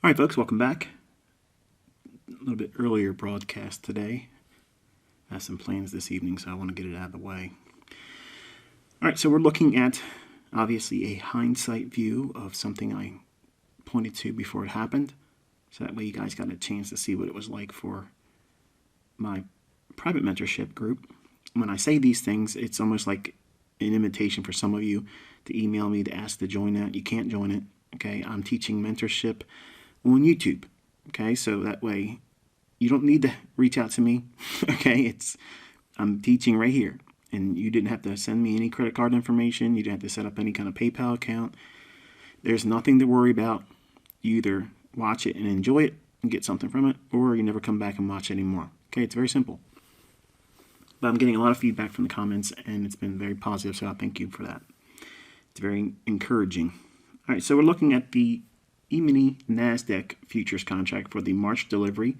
All right, folks, welcome back. A little bit earlier broadcast today. I have some plans this evening, so I want to get it out of the way. All right, so we're looking at, obviously, a hindsight view of something I pointed to before it happened. So that way you guys got a chance to see what it was like for my private mentorship group. When I say these things, it's almost like an invitation for some of you to email me to ask to join that. You can't join it, okay? I'm teaching mentorship on YouTube, okay? So that way you don't need to reach out to me, okay? I'm teaching right here, and you didn't have to send me any credit card information. You didn't have to set up any kind of PayPal account. There's nothing to worry about. You either watch it and enjoy it and get something from it, or you never come back and watch it anymore. Okay, it's very simple. But I'm getting a lot of feedback from the comments, and it's been very positive, so I thank you for that. It's very encouraging. All right, so we're looking at the E-mini NASDAQ futures contract for the March delivery.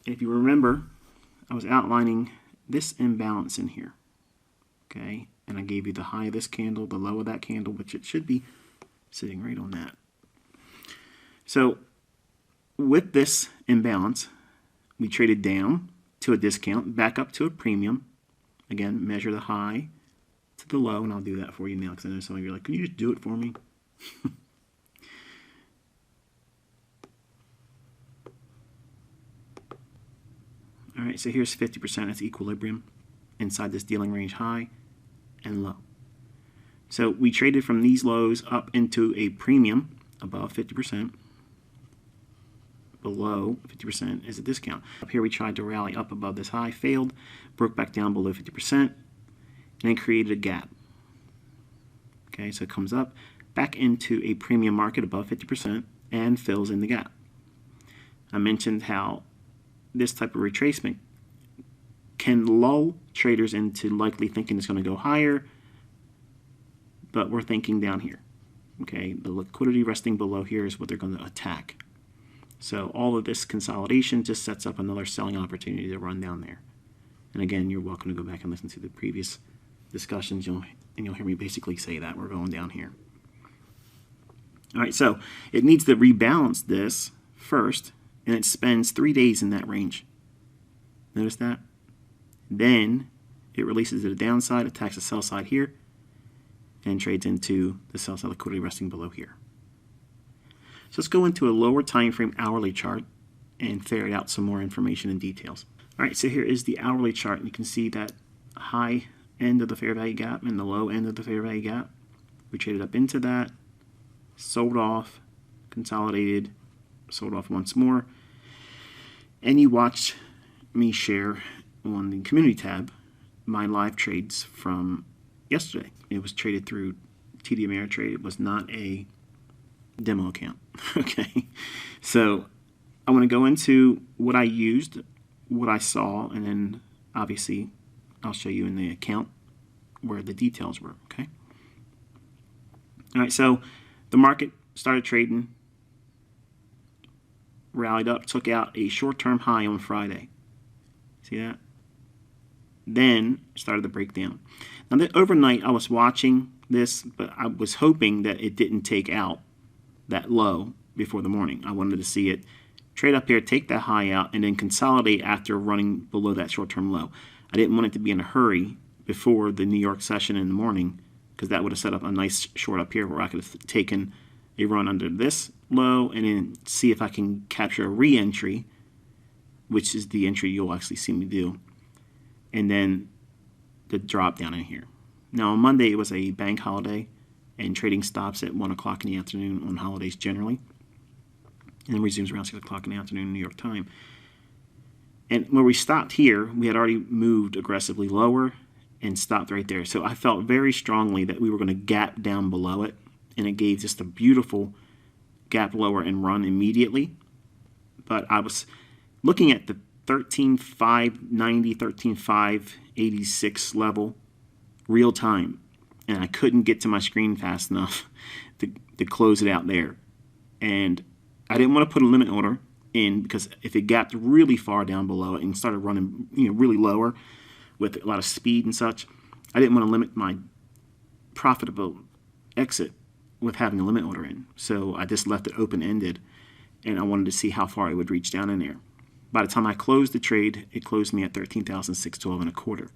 And if you remember, I was outlining this imbalance in here, okay? And I gave you the high of this candle, the low of that candle, which it should be sitting right on that. So with this imbalance, we traded down to a discount, back up to a premium. Again, measure the high to the low, and I'll do that for you now because I know some of you are like, can you just do it for me? All right, so here's 50%. That's equilibrium inside this dealing range high and low. So we traded from these lows up into a premium above 50%. Below 50% is a discount. Up here we tried to rally up above this high, failed, broke back down below 50%, and then created a gap. Okay, so it comes up back into a premium market above 50% and fills in the gap. I mentioned how this type of retracement can lull traders into likely thinking it's going to go higher, but we're thinking down here. Okay, the liquidity resting below here is what they're going to attack. So all of this consolidation just sets up another selling opportunity to run down there. And again, you're welcome to go back and listen to the previous discussions, and you'll hear me basically say that we're going down here. All right, so it needs to rebalance this first, and it spends 3 days in that range. Notice that? Then it releases to the downside, attacks the sell side here, and trades into the sell side liquidity resting below here. So let's go into a lower time frame hourly chart and ferret out some more information and details. All right, so here is the hourly chart, and you can see that high end of the fair value gap and the low end of the fair value gap. We traded up into that, sold off, consolidated, sold off once more, and you watched me share on the community tab my live trades from yesterday. It was traded through TD Ameritrade. It was not a demo account. Okay, so I want to go into what I used, what I saw, and then obviously I'll show you in the account where the details were. Okay, all right, so the market started trading, rallied up, took out a short-term high on Friday. See that? Then started to break down. Now, overnight, I was watching this, but I was hoping that it didn't take out that low before the morning. I wanted to see it trade up here, take that high out, and then consolidate after running below that short-term low. I didn't want it to be in a hurry before the New York session in the morning, because that would have set up a nice short up here where I could have taken a run under this low and then see if I can capture a re-entry, which is the entry you'll actually see me do, and then the drop down in here. Now on Monday it was a bank holiday, and trading stops at 1 o'clock in the afternoon on holidays generally, and then resumes around 6 o'clock in the afternoon New York time. And where we stopped here, we had already moved aggressively lower and stopped right there. So I felt very strongly that we were going to gap down below it, and it gave just a beautiful gap lower and run immediately. But I was looking at the 13,590, 13,586 level real time, and I couldn't get to my screen fast enough to close it out there. And I didn't want to put a limit order in, because if it gapped really far down below it and started running, really lower with a lot of speed and such, I didn't want to limit my profitable exit with having a limit order in. So I just left it open-ended, and I wanted to see how far it would reach down in there. By the time I closed the trade, it closed me at 13,612 and a quarter.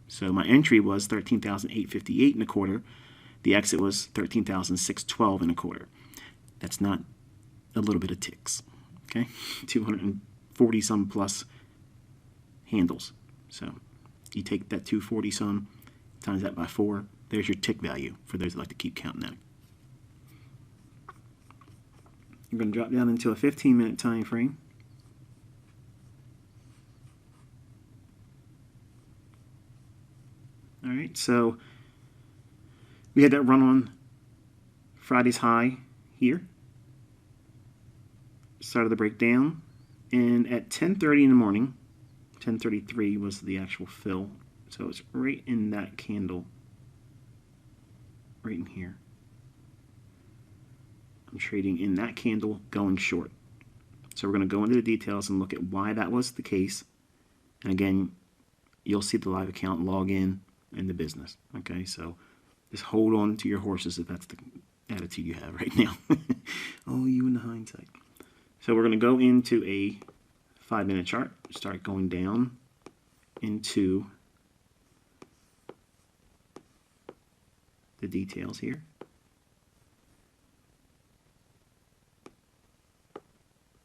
So my entry was 13,858 and a quarter. The exit was 13,612 and a quarter. That's not a little bit of ticks, okay? 240 some plus handles. So you take that 240 some, times that by 4. There's your tick value for those that like to keep counting that. You're going to drop down into a 15-minute time frame. All right, so we had that run on Friday's high here. Started the breakdown, and at 10:30 in the morning, 10:33 was the actual fill. So it's right in that candle, right in here. I'm trading in that candle going short. So we're going to go into the details and look at why that was the case. And again, you'll see the live account log in the business. Okay, so just hold on to your horses if that's the attitude you have right now. Oh, you in the hindsight. So we're going to go into a 5-minute chart, start going down into the details here.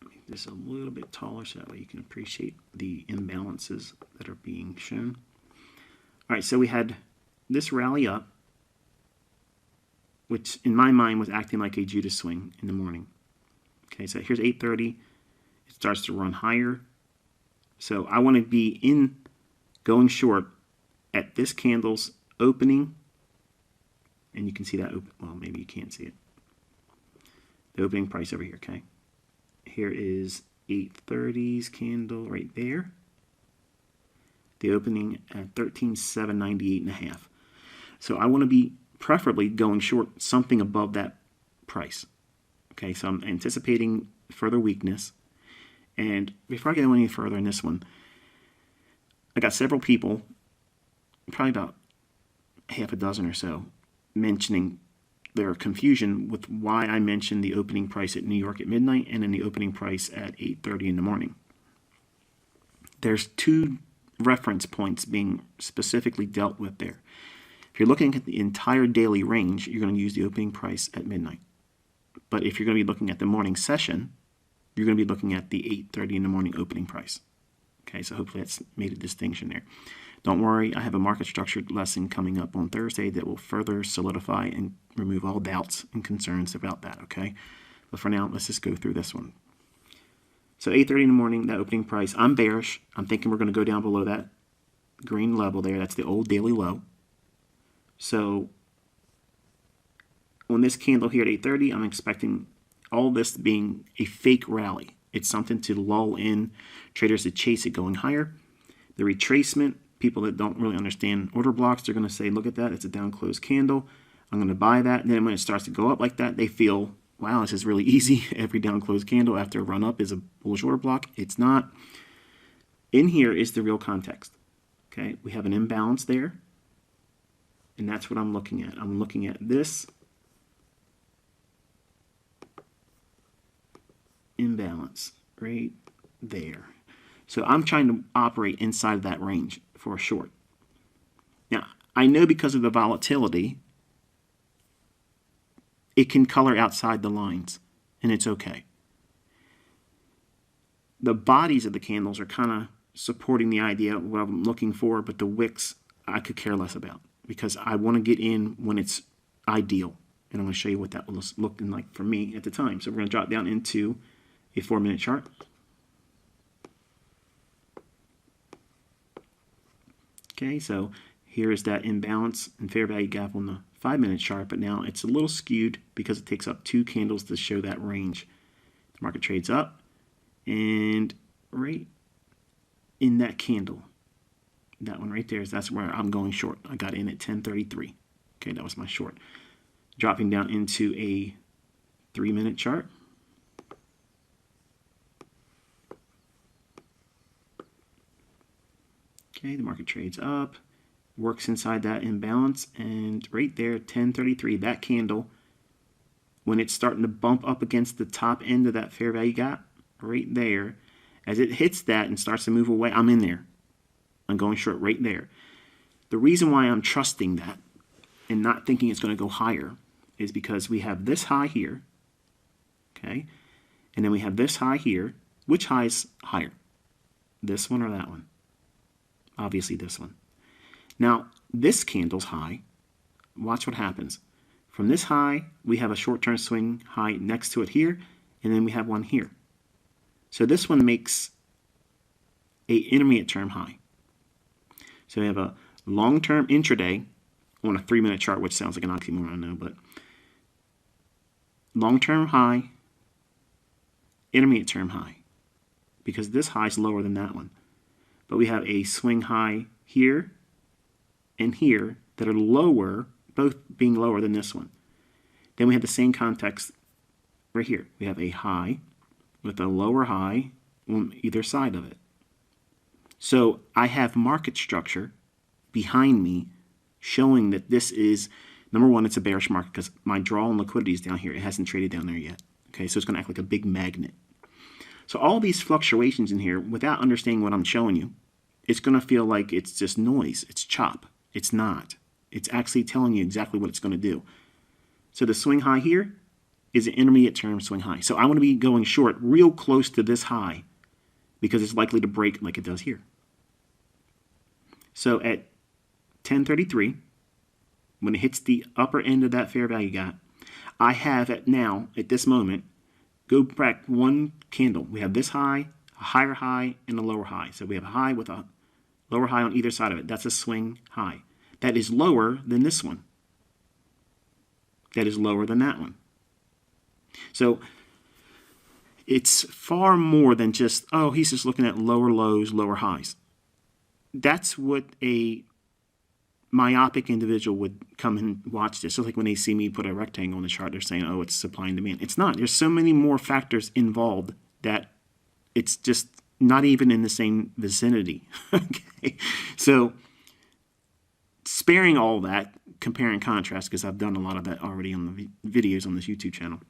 Make this a little bit taller so that way you can appreciate the imbalances that are being shown. All right, so we had this rally up, which in my mind was acting like a Judas swing in the morning. Okay, so here's 8:30. It starts to run higher. So I want to be in going short at this candle's opening. And you can see that, well, maybe you can't see it. The opening price over here, okay? Here is 8:30's candle right there. The opening at 13,798 and a half. So I want to be preferably going short something above that price. Okay, so I'm anticipating further weakness. And before I go any further in this one, I got several people, probably about half a dozen or so, mentioning their confusion with why I mentioned the opening price at New York at midnight and then the opening price at 8:30 in the morning. There's two reference points being specifically dealt with there. If you're looking at the entire daily range, you're going to use the opening price at midnight. But if you're going to be looking at the morning session, you're going to be looking at the 8:30 in the morning opening price. Okay, so hopefully that's made a distinction there. Don't worry, I have a market structure lesson coming up on Thursday that will further solidify and remove all doubts and concerns about that, okay? But for now, let's just go through this one. So 8:30 in the morning, that opening price, I'm bearish. I'm thinking we're going to go down below that green level there. That's the old daily low. So on this candle here at 8:30, I'm expecting all this being a fake rally. It's something to lull in traders to chase it going higher. The retracement, people that don't really understand order blocks, they're going to say, look at that, it's a down closed candle. I'm going to buy that. And then when it starts to go up like that, they feel, wow, this is really easy. Every down closed candle after a run up is a bullish order block. It's not. In here is the real context. Okay, we have an imbalance there. And that's what I'm looking at. I'm looking at this imbalance right there. So I'm trying to operate inside of that range for a short. Now, I know because of the volatility, it can color outside the lines, and it's okay. The bodies of the candles are kind of supporting the idea of what I'm looking for, but the wicks I could care less about because I want to get in when it's ideal. And I'm going to show you what that was looking like for me at the time. So we're going to drop down into a 4-minute chart. Okay, so here is that imbalance and fair value gap on the 5-minute chart, but now it's a little skewed because it takes up 2 candles to show that range. The market trades up, and right in that candle, that one right there, that's where I'm going short. I got in at 10:33. Okay, that was my short. Dropping down into a 3-minute chart. Okay, the market trades up, works inside that imbalance, and right there, 10:33, that candle when it's starting to bump up against the top end of that fair value gap, right there, as it hits that and starts to move away, I'm in there. I'm going short right there. The reason why I'm trusting that and not thinking it's going to go higher is because we have this high here, okay? And then we have this high here. Which high is higher? This one or that one? Obviously this one. Now, this candle's high. Watch what happens. From this high, we have a short-term swing high next to it here, and then we have one here. So this one makes a intermediate term high. So we have a long-term intraday on a 3-minute chart, which sounds like an oxymoron, I know, but long-term high, intermediate term high, because this high is lower than that one. But we have a swing high here and here that are lower, both being lower than this one. Then we have the same context right here. We have a high with a lower high on either side of it. So I have market structure behind me showing that this is, number one, it's a bearish market because my draw and liquidity is down here. It hasn't traded down there yet. Okay, so it's going to act like a big magnet. So all these fluctuations in here, without understanding what I'm showing you, it's going to feel like it's just noise. It's chop. It's not. It's actually telling you exactly what it's going to do. So the swing high here is an intermediate term swing high. So I want to be going short real close to this high because it's likely to break like it does here. So at 10:33, when it hits the upper end of that fair value gap, I have at this moment, go back one candle. We have this high, a higher high, and a lower high. So we have a high with a lower high on either side of it. That's a swing high. That is lower than this one. That is lower than that one. So it's far more than just, oh, he's just looking at lower lows, lower highs. That's what a myopic individual would come and watch this. So like when they see me put a rectangle on the chart, they're saying, oh, it's supply and demand. It's not. There's so many more factors involved that it's just not even in the same vicinity. Okay, so sparing all that, compare and contrast, because I've done a lot of that already on the videos on this YouTube channel.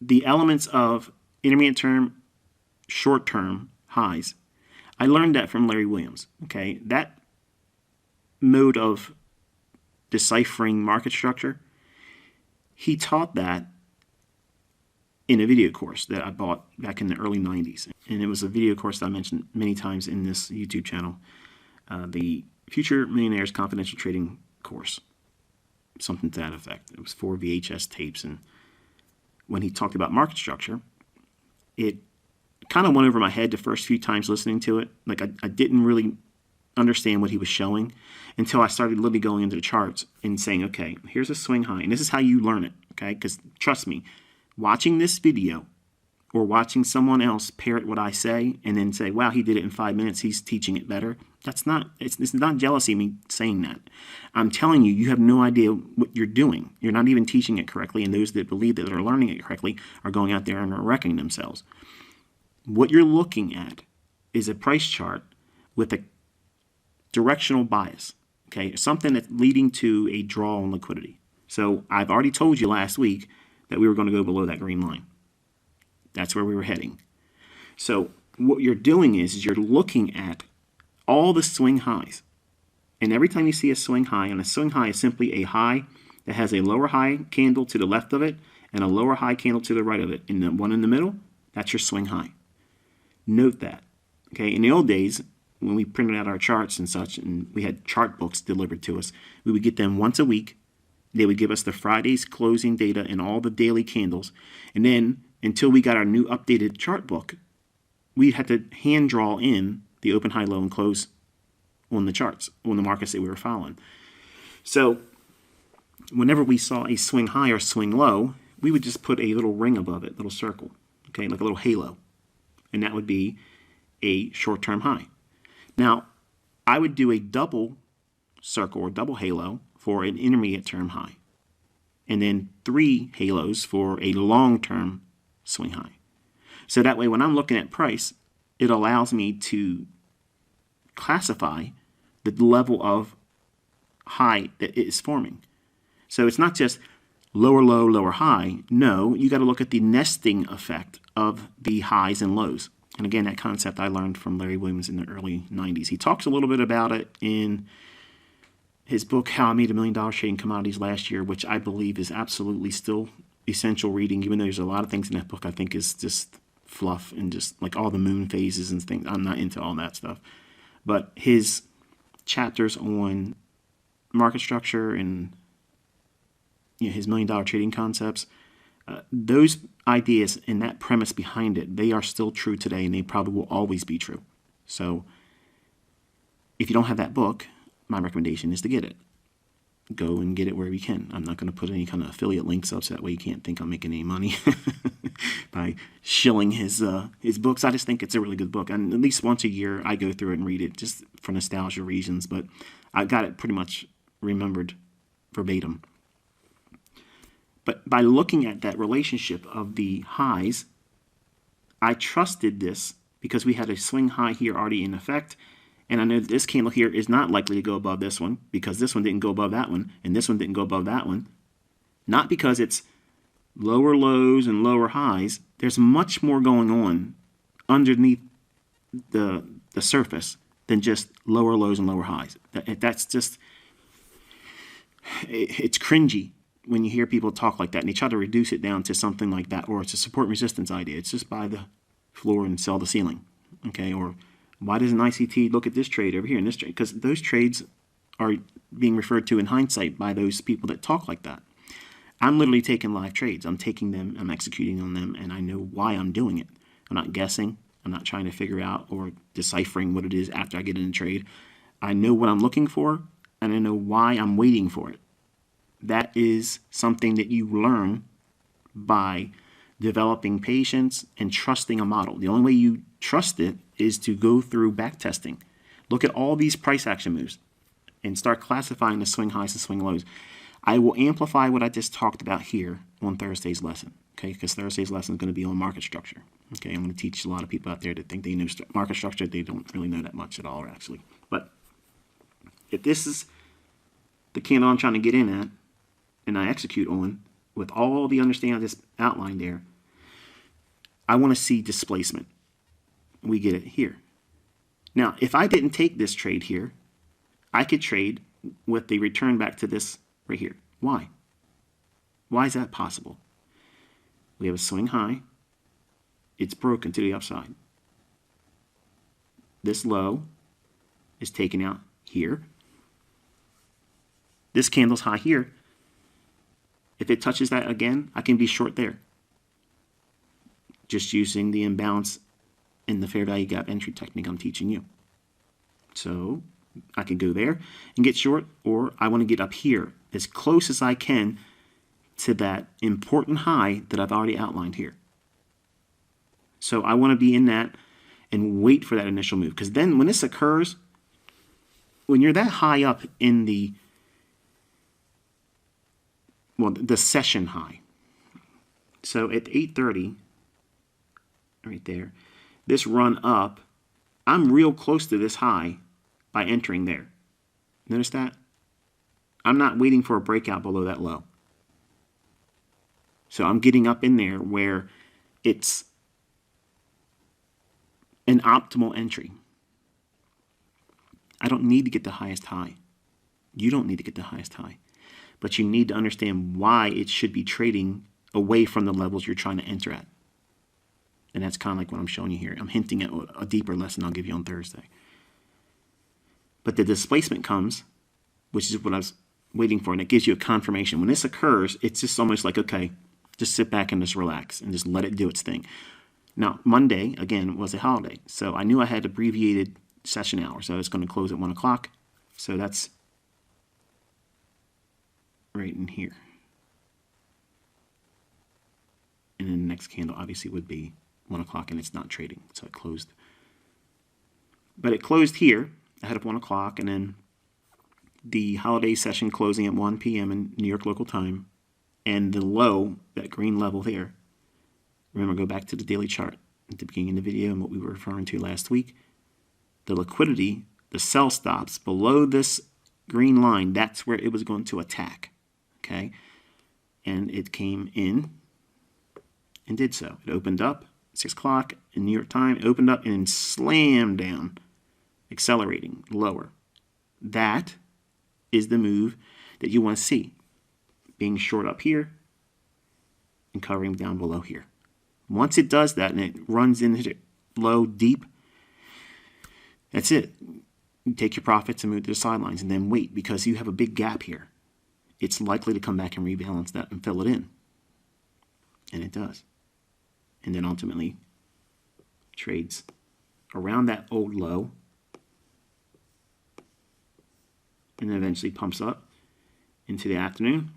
The elements of intermediate term, short term highs, I learned that from Larry Williams. Okay, that mode of deciphering market structure, he taught that in a video course that I bought back in the early 90s. And it was a video course that I mentioned many times in this YouTube channel, the Future Millionaires Confidential Trading course, something to that effect. It was 4 VHS tapes, and when he talked about market structure, it kind of went over my head the first few times listening to it. Like I didn't really understand what he was showing until I started literally going into the charts and saying, okay, here's a swing high, and this is how you learn it, okay? Because trust me, watching this video or watching someone else parrot what I say and then say, wow, he did it in 5 minutes, he's teaching it better. That's not, it's not jealousy me saying that. I'm telling you, you have no idea what you're doing. You're not even teaching it correctly, and those that believe that are learning it correctly are going out there and are wrecking themselves. What you're looking at is a price chart with a directional bias, okay? Something that's leading to a draw on liquidity. So I've already told you last week that we were going to go below that green line. That's where we were heading. So what you're doing is you're looking at all the swing highs. And every time you see a swing high, and a swing high is simply a high that has a lower high candle to the left of it and a lower high candle to the right of it, and the one in the middle, that's your swing high. Note that. Okay, in the old days, when we printed out our charts and such, and we had chart books delivered to us, we would get them once a week. They would give us the Friday's closing data and all the daily candles. And then, until we got our new updated chart book, we had to hand draw in the open, high, low, and close on the charts, on the markets that we were following. So whenever we saw a swing high or swing low, we would just put a little ring above it, little circle, okay, like a little halo. And that would be a short-term high. Now, I would do a double circle or double halo for an intermediate term high, and then 3 halos for a long-term swing high. So that way, when I'm looking at price, it allows me to classify the level of high that it is forming. So it's not just lower low, lower high. No, you got to look at the nesting effect of the highs and lows. And again, that concept I learned from Larry Williams in the early 90s. He talks a little bit about it in his book, How I Made $1 Million Trading Commodities last year, which I believe is absolutely still essential reading, even though there's a lot of things in that book I think is just fluff and just like all the moon phases and things. I'm not into all that stuff. But his chapters on market structure and his $1 million trading concepts, those ideas and that premise behind it, they are still true today, and they probably will always be true. So if you don't have that book, my recommendation is to get it. Go and get it wherever you can. I'm not going to put any kind of affiliate links up so that way you can't think I'm making any money by shilling his books. I just think it's a really good book. And at least once a year I go through it and read it just for nostalgia reasons. But I got it pretty much remembered verbatim. But by looking at that relationship of the highs, I trusted this because we had a swing high here already in effect. And I know this candle here is not likely to go above this one because this one didn't go above that one and this one didn't go above that one. Not because it's lower lows and lower highs. There's much more going on underneath the surface than just lower lows and lower highs. That's just, it's cringy when you hear people talk like that and they try to reduce it down to something like that, or it's a support resistance idea. It's just buy the floor and sell the ceiling, okay? Or why doesn't ICT look at this trade over here and this trade? Because those trades are being referred to in hindsight by those people that talk like that. I'm literally taking live trades. I'm taking them, I'm executing on them, and I know why I'm doing it. I'm not guessing. I'm not trying to figure out or deciphering what it is after I get in a trade. I know what I'm looking for, and I know why I'm waiting for it. That is something that you learn by developing patience and trusting a model. The only way you trust it is to go through back testing. Look at all these price action moves and start classifying the swing highs and swing lows. I will amplify what I just talked about here on Thursday's lesson, okay? Because Thursday's lesson is going to be on market structure, okay? I'm going to teach a lot of people out there that think they know market structure. They don't really know that much at all, actually. But if this is the candle I'm trying to get in at and I execute on with all the understanding I just outlined there, I want to see displacement. We get it here. Now, if I didn't take this trade here, I could trade with the return back to this right here. Why? Why is that possible? We have a swing high. It's broken to the upside. This low is taken out here. This candle's high here. If it touches that again, I can be short there. Just using the imbalance in the fair value gap entry technique I'm teaching you. So I can go there and get short, or I want to get up here as close as I can to that important high that I've already outlined here. So I want to be in that and wait for that initial move, because then when this occurs, when you're that high up in the session high. So at 8:30, right there, this run up, I'm real close to this high by entering there. Notice that? I'm not waiting for a breakout below that low. So I'm getting up in there where it's an optimal entry. I don't need to get the highest high. You don't need to get the highest high. But you need to understand why it should be trading away from the levels you're trying to enter at. And that's kind of like what I'm showing you here. I'm hinting at a deeper lesson I'll give you on Thursday. But the displacement comes, which is what I was waiting for, and it gives you a confirmation. When this occurs, it's just almost like, okay, just sit back and just relax and just let it do its thing. Now, Monday, again, was a holiday, so I knew I had abbreviated session hours, so it's going to close at 1 o'clock. So that's right in here. And then the next candle obviously would be 1 o'clock, and it's not trading, so it closed. But it closed here ahead of 1 o'clock, and then the holiday session closing at 1 p.m. in New York local time, and the low, that green level there. Remember, go back to the daily chart at the beginning of the video and what we were referring to last week. The liquidity, the sell stops below this green line, that's where it was going to attack. Okay? and it came in and did so. It opened up 6 o'clock in New York time. It opened up and slammed down, accelerating lower. That is the move that you want to see. Being short up here and covering down below here. Once it does that and it runs into low, deep, that's it. You take your profits and move to the sidelines and then wait, because you have a big gap here. It's likely to come back and rebalance that and fill it in. And it does. And then ultimately trades around that old low and then eventually pumps up into the afternoon,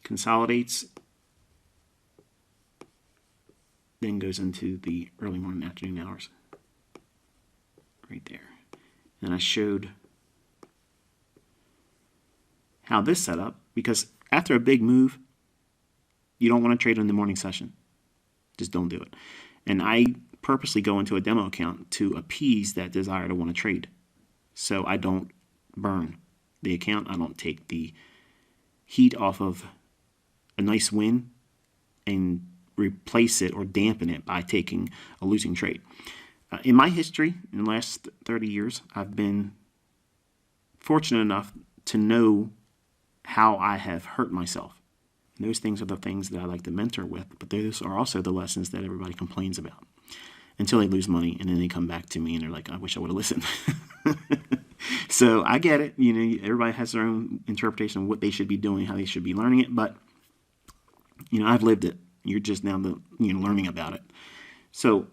consolidates, then goes into the early morning afternoon hours right there. And I showed how this set up, because after a big move, you don't want to trade in the morning session. Just don't do it. And I purposely go into a demo account to appease that desire to want to trade. So I don't burn the account. I don't take the heat off of a nice win and replace it or dampen it by taking a losing trade. In my history, in the last 30 years, I've been fortunate enough to know how I have hurt myself. And those things are the things that I like to mentor with, but those are also the lessons that everybody complains about until they lose money, and then they come back to me and they're like, I wish I would have listened. So I get it. You know, everybody has their own interpretation of what they should be doing, how they should be learning it, but you know, I've lived it. You're just now learning about it. So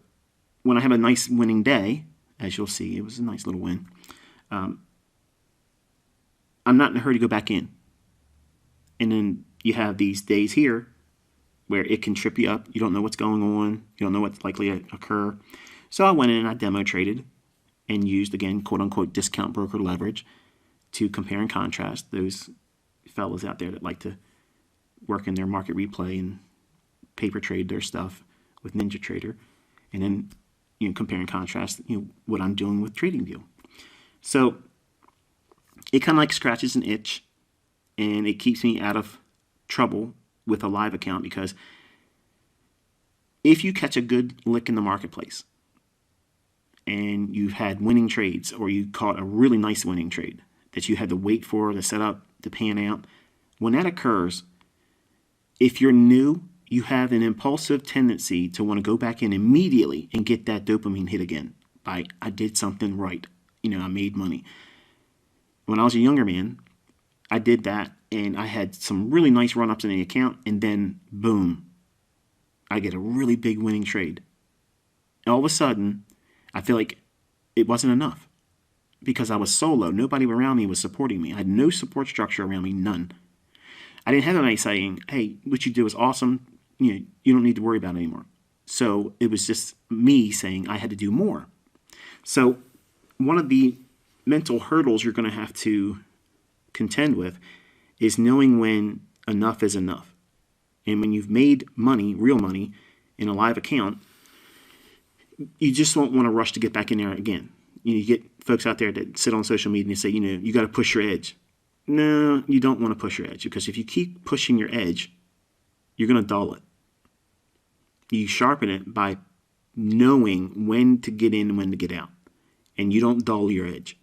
when I have a nice winning day, as you'll see, it was a nice little win. I'm not in a hurry to go back in. And then you have these days here where it can trip you up. You don't know what's going on. You don't know what's likely to occur. So I went in and I demo traded and used, again, quote-unquote discount broker leverage to compare and contrast those fellas out there that like to work in their market replay and paper trade their stuff with NinjaTrader, and then compare and contrast what I'm doing with TradingView. So it kind of like scratches an itch, and it keeps me out of trouble with a live account, because if you catch a good lick in the marketplace and you've had winning trades, or you caught a really nice winning trade that you had to wait for the setup to pan out, when that occurs, if you're new, you have an impulsive tendency to want to go back in immediately and get that dopamine hit again. I did something right. I made money. When I was a younger man, I did that, and I had some really nice run-ups in the account, and then, boom, I get a really big winning trade. All of a sudden, I feel like it wasn't enough because I was solo. Nobody around me was supporting me. I had no support structure around me, none. I didn't have anybody saying, hey, what you do is awesome. You don't need to worry about it anymore. So it was just me saying I had to do more. So one of the mental hurdles you're going to have to contend with is knowing when enough is enough. And when you've made money, real money, in a live account, you just won't want to rush to get back in there again. You get folks out there that sit on social media and say, you got to push your edge. No, you don't want to push your edge, because if you keep pushing your edge, you're going to dull it. You sharpen it by knowing when to get in and when to get out, and you don't dull your edge.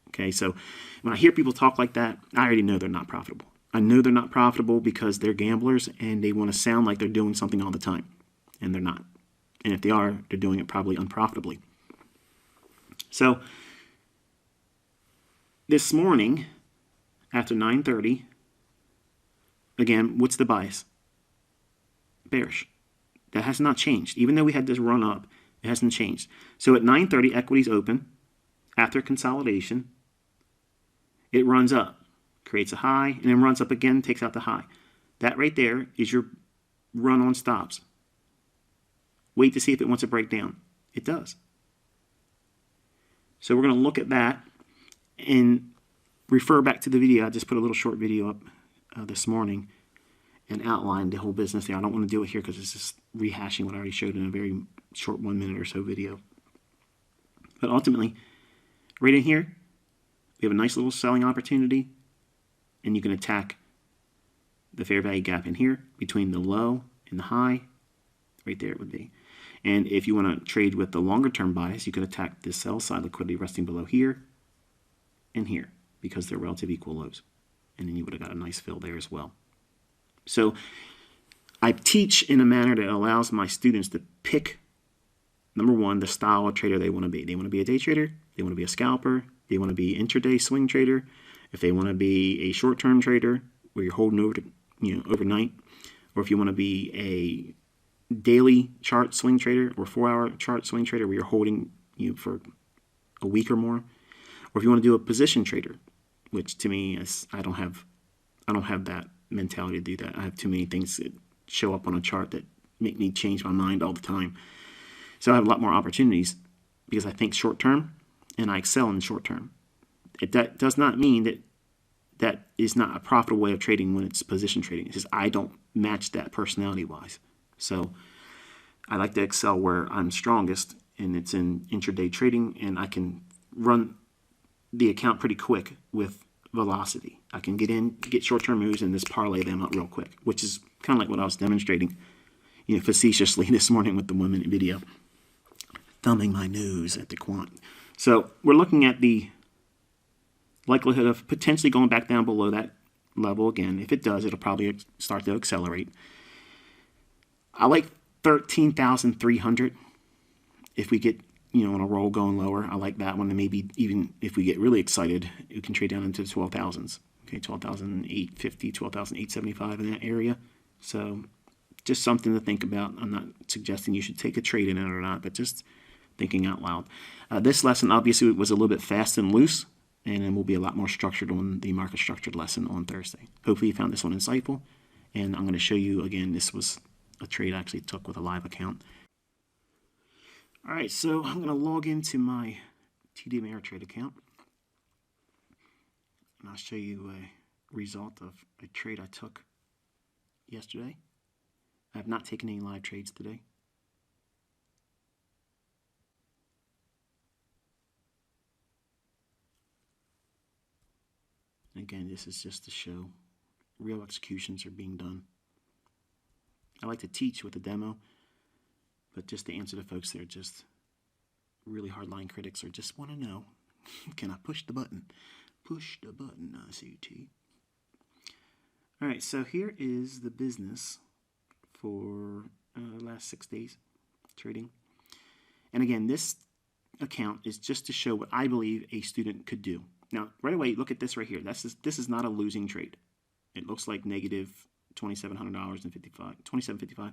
Okay, so when I hear people talk like that, I already know they're not profitable. I know they're not profitable because they're gamblers and they want to sound like they're doing something all the time, and they're not. And if they are, they're doing it probably unprofitably. So this morning, after 9:30, again, what's the bias? Bearish. That has not changed. Even though we had this run up, it hasn't changed. So at 9:30, equities open. After consolidation, it runs up, creates a high, and then runs up again, takes out the high. That right there is your run on stops. Wait to see if it wants to break down. It does. So we're going to look at that and refer back to the video. I just put a little short video up this morning and outlined the whole business there. I don't want to do it here because it's just rehashing what I already showed in a very short 1 minute or so video. But ultimately, right in here, we have a nice little selling opportunity. and you can attack the fair value gap in here between the low and the high. Right there it would be. And if you want to trade with the longer term bias, you could attack this sell side liquidity resting below here and here because they're relative equal lows. And then you would have got a nice fill there as well. So I teach in a manner that allows my students to pick, number one, the style of trader they want to be. They want to be a day trader. They want to be a scalper. They want to be intraday swing trader. If they want to be a short-term trader where you're holding over, overnight, or if you want to be a daily chart swing trader or 4-hour chart swing trader where you're holding for a week or more, or if you want to do a position trader, which to me is I don't have that mentality to do that. I have too many things that show up on a chart that make me change my mind all the time. So I have a lot more opportunities because I think short term and I excel in short term. That does not mean that is not a profitable way of trading when it's position trading. It's just I don't match that personality wise. So I like to excel where I'm strongest, and it's in intraday trading, and I can run the account pretty quick with velocity. I can get short-term moves and just parlay them up real quick, which is kind of like what I was demonstrating, facetiously this morning with the 1-minute video, thumbing my nose at the quant. So we're looking at the likelihood of potentially going back down below that level again. If it does, it'll probably start to accelerate. I like 13,300 if we get on a roll going lower. I like that one, and maybe even if we get really excited, you can trade down into the 12,000s. Okay, 12,850, 12,875 in that area. So just something to think about. I'm not suggesting you should take a trade in it or not, but just thinking out loud. This lesson obviously was a little bit fast and loose, and then we'll be a lot more structured on the market structured lesson on Thursday. Hopefully you found this one insightful, and I'm going to show you again. This was a trade I actually took with a live account. All right, so I'm going to log into my TD Ameritrade account, and I'll show you a result of a trade I took yesterday. I have not taken any live trades today. And again, this is just to show real executions are being done. I like to teach with a demo, but just to answer the folks that are just really hardline critics or just want to know, can I push the button? Push the button, ICT. All right, so here is the business for the last 6 days trading. And again, this account is just to show what I believe a student could do. Now, right away, look at this right here. This is not a losing trade. It looks like negative $2,755.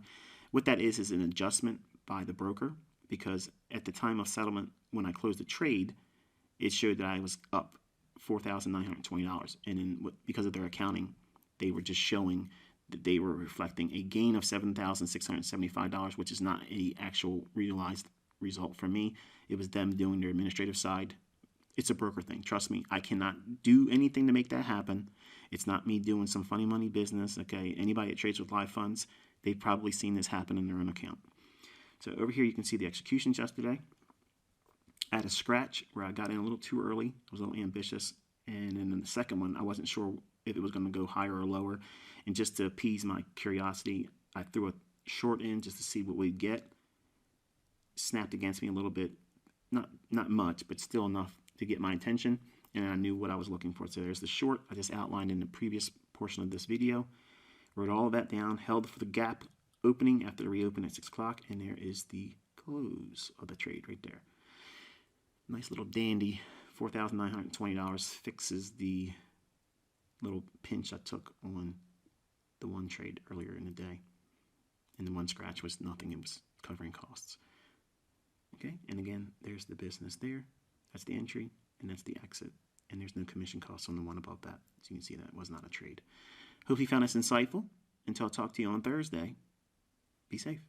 What that is an adjustment by the broker, because at the time of settlement, when I closed the trade, it showed that I was up $4,920. And then because of their accounting, they were just showing that they were reflecting a gain of $7,675, which is not an actual realized result for me. It was them doing their administrative side. It's a broker thing. Trust me, I cannot do anything to make that happen. It's not me doing some funny money business. Okay, anybody that trades with live funds, they've probably seen this happen in their own account. So over here you can see the executions yesterday. I had a scratch where I got in a little too early. I was a little ambitious. And then in the second one, I wasn't sure if it was going to go higher or lower. And just to appease my curiosity, I threw a short in just to see what we'd get. Snapped against me a little bit. Not much, but still enough to get my attention. And I knew what I was looking for. So there's the short I just outlined in the previous portion of this video. Wrote all of that down, held for the gap opening after the reopen at 6 o'clock, and there is the close of the trade right there. Nice little dandy, $4,920 fixes the little pinch I took on the one trade earlier in the day. And the one scratch was nothing, it was covering costs. Okay, and again, there's the business there. That's the entry, and that's the exit. And there's no commission costs on the one above that. So you can see that was not a trade. Hope you found this insightful. Until I talk to you on Thursday, be safe.